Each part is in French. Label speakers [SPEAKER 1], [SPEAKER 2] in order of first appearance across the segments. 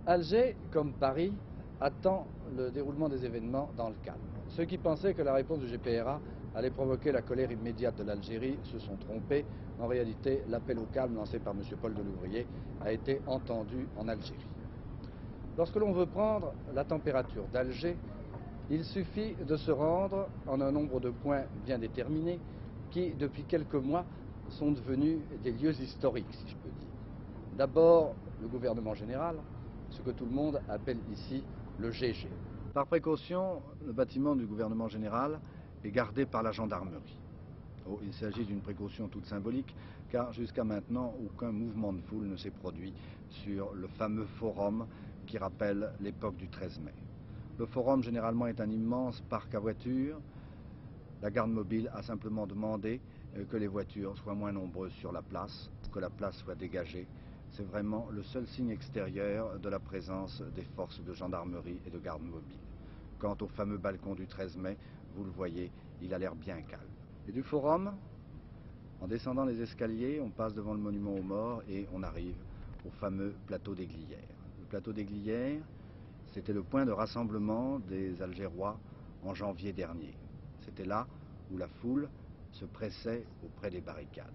[SPEAKER 1] Alger, comme Paris, attend le déroulement des événements dans le calme. Ceux qui pensaient que la réponse du GPRA allait provoquer la colère immédiate de l'Algérie se sont trompés. En réalité, l'appel au calme lancé par M. Paul Delouvrier a été entendu en Algérie. Lorsque l'on veut prendre la température d'Alger, il suffit de se rendre en un nombre de points bien déterminés qui, depuis quelques mois, sont devenus des lieux historiques, si je peux dire. D'abord, le gouvernement général, ce que tout le monde appelle ici le GG. Par précaution, le bâtiment du gouvernement général est gardé par la gendarmerie. Oh, il s'agit d'une précaution toute symbolique, car jusqu'à maintenant, aucun mouvement de foule ne s'est produit sur le fameux forum qui rappelle l'époque du 13 mai. Le forum, généralement, est un immense parc à voitures. La garde mobile a simplement demandé que les voitures soient moins nombreuses sur la place, que la place soit dégagée. C'est vraiment le seul signe extérieur de la présence des forces de gendarmerie et de garde mobile. Quant au fameux balcon du 13 mai, vous le voyez, il a l'air bien calme. Et du forum, en descendant les escaliers, on passe devant le monument aux morts et on arrive au fameux plateau des Glières. Le plateau des Glières, c'était le point de rassemblement des Algérois en janvier dernier. C'était là où la foule se pressait auprès des barricades.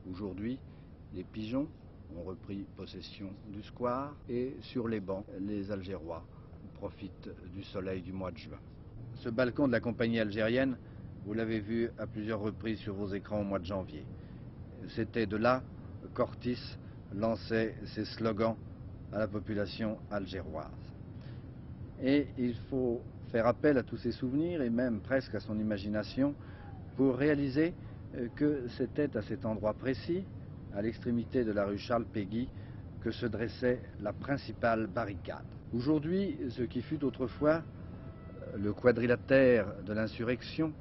[SPEAKER 1] Aujourd'hui, les pigeons ont repris possession du square et sur les bancs, les Algérois profitent du soleil du mois de juin. Ce balcon de la compagnie algérienne, vous l'avez vu à plusieurs reprises sur vos écrans au mois de janvier. C'était de là qu'Ortis lançait ses slogans à la population algéroise. Et il faut faire appel à tous ses souvenirs et même presque à son imagination pour réaliser que c'était à cet endroit précis, à l'extrémité de la rue Charles-Péguy, que se dressait la principale barricade. Aujourd'hui, ce qui fut autrefois le quadrilatère de l'insurrection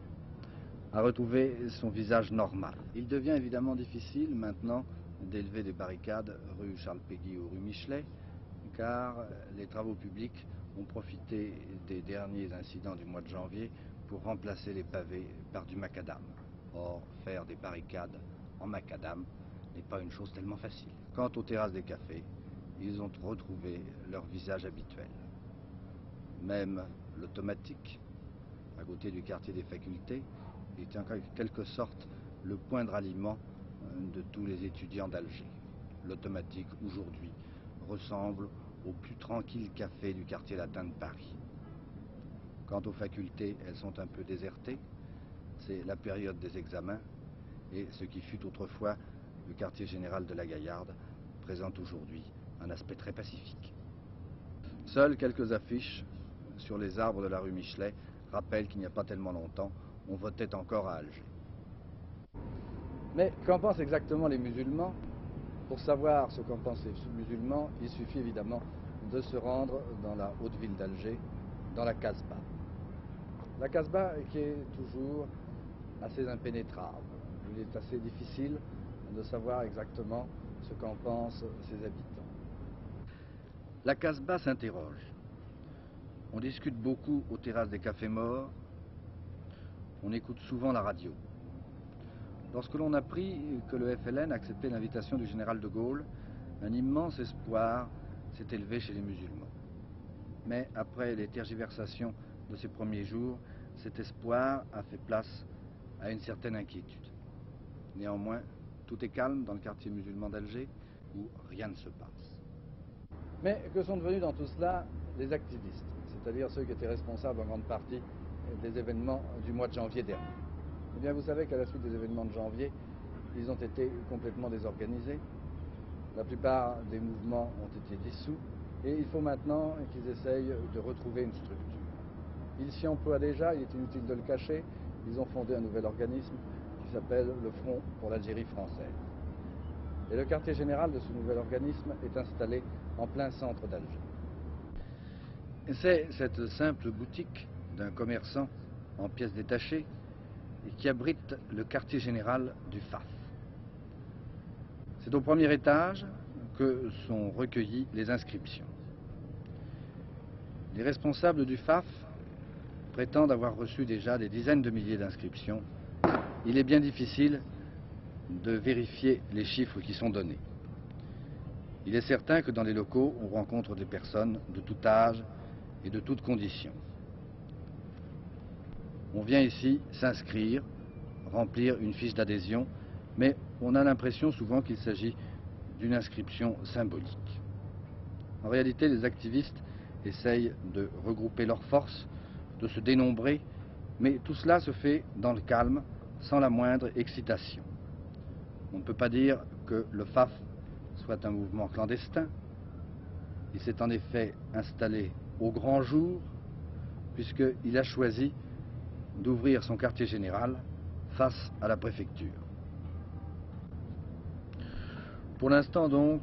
[SPEAKER 1] a retrouvé son visage normal. Il devient évidemment difficile maintenant d'élever des barricades rue Charles-Péguy ou rue Michelet, car les travaux publics ont profité des derniers incidents du mois de janvier pour remplacer les pavés par du macadam. Or, faire des barricades en macadam n'est pas une chose tellement facile. Quant aux terrasses des cafés, ils ont retrouvé leur visage habituel. Même l'automatique, à côté du quartier des facultés, est en quelque sorte le point de ralliement de tous les étudiants d'Alger. L'automatique, aujourd'hui, ressemble au plus tranquille café du quartier latin de Paris. Quant aux facultés, elles sont un peu désertées. C'est la période des examens et ce qui fut autrefois le quartier général de la Gaillarde présente aujourd'hui un aspect très pacifique. Seules quelques affiches sur les arbres de la rue Michelet rappellent qu'il n'y a pas tellement longtemps, on votait encore à Alger. Mais qu'en pensent exactement les musulmans? Pour savoir ce qu'en pensent les musulmans, il suffit évidemment de se rendre dans la haute ville d'Alger, dans la Casbah. La Casbah qui est toujours assez impénétrable. Il est assez difficile de savoir exactement ce qu'en pensent ses habitants. La Casbah s'interroge. On discute beaucoup aux terrasses des cafés morts. On écoute souvent la radio. Lorsque l'on apprit que le FLN acceptait l'invitation du général de Gaulle, un immense espoir s'est élevé chez les musulmans. Mais après les tergiversations de ces premiers jours, cet espoir a fait place à une certaine inquiétude. Néanmoins, tout est calme dans le quartier musulman d'Alger, où rien ne se passe. Mais que sont devenus dans tout cela les activistes, c'est-à-dire ceux qui étaient responsables en grande partie des événements du mois de janvier dernier? Eh bien, vous savez qu'à la suite des événements de janvier, ils ont été complètement désorganisés. La plupart des mouvements ont été dissous et il faut maintenant qu'ils essayent de retrouver une structure. Ils s'y emploient déjà, il est inutile de le cacher. Ils ont fondé un nouvel organisme qui s'appelle le Front pour l'Algérie française. Et le quartier général de ce nouvel organisme est installé en plein centre d'Alger. C'est cette simple boutique d'un commerçant en pièces détachées qui abrite le quartier général du FAF. C'est au premier étage que sont recueillies les inscriptions. Les responsables du FAF prétendent avoir reçu déjà des dizaines de milliers d'inscriptions. Il est bien difficile de vérifier les chiffres qui sont donnés. Il est certain que dans les locaux, on rencontre des personnes de tout âge et de toutes conditions. On vient ici s'inscrire, remplir une fiche d'adhésion, mais on a l'impression souvent qu'il s'agit d'une inscription symbolique. En réalité, les activistes essayent de regrouper leurs forces, de se dénombrer, mais tout cela se fait dans le calme, sans la moindre excitation. On ne peut pas dire que le FAF soit un mouvement clandestin. Il s'est en effet installé au grand jour, puisqu'il a choisi d'ouvrir son quartier général face à la préfecture. Pour l'instant donc,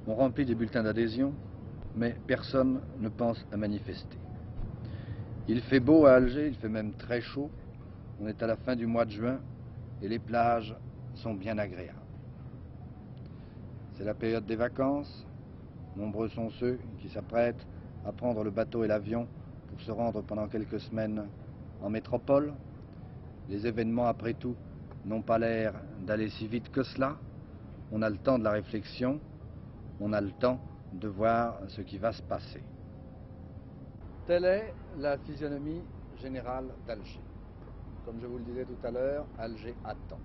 [SPEAKER 1] on remplit des bulletins d'adhésion, mais personne ne pense à manifester. Il fait beau à Alger, il fait même très chaud. On est à la fin du mois de juin et les plages sont bien agréables. C'est la période des vacances. Nombreux sont ceux qui s'apprêtent à prendre le bateau et l'avion pour se rendre pendant quelques semaines en métropole. Les événements, après tout, n'ont pas l'air d'aller si vite que cela. On a le temps de la réflexion, on a le temps de voir ce qui va se passer. Telle est la physionomie générale d'Alger. Comme je vous le disais tout à l'heure, Alger attend.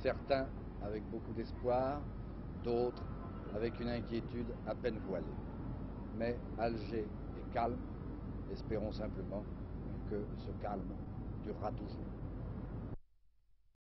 [SPEAKER 1] Certains avec beaucoup d'espoir, d'autres avec une inquiétude à peine voilée. Mais Alger est calme, espérons simplement que ce calme durera toujours.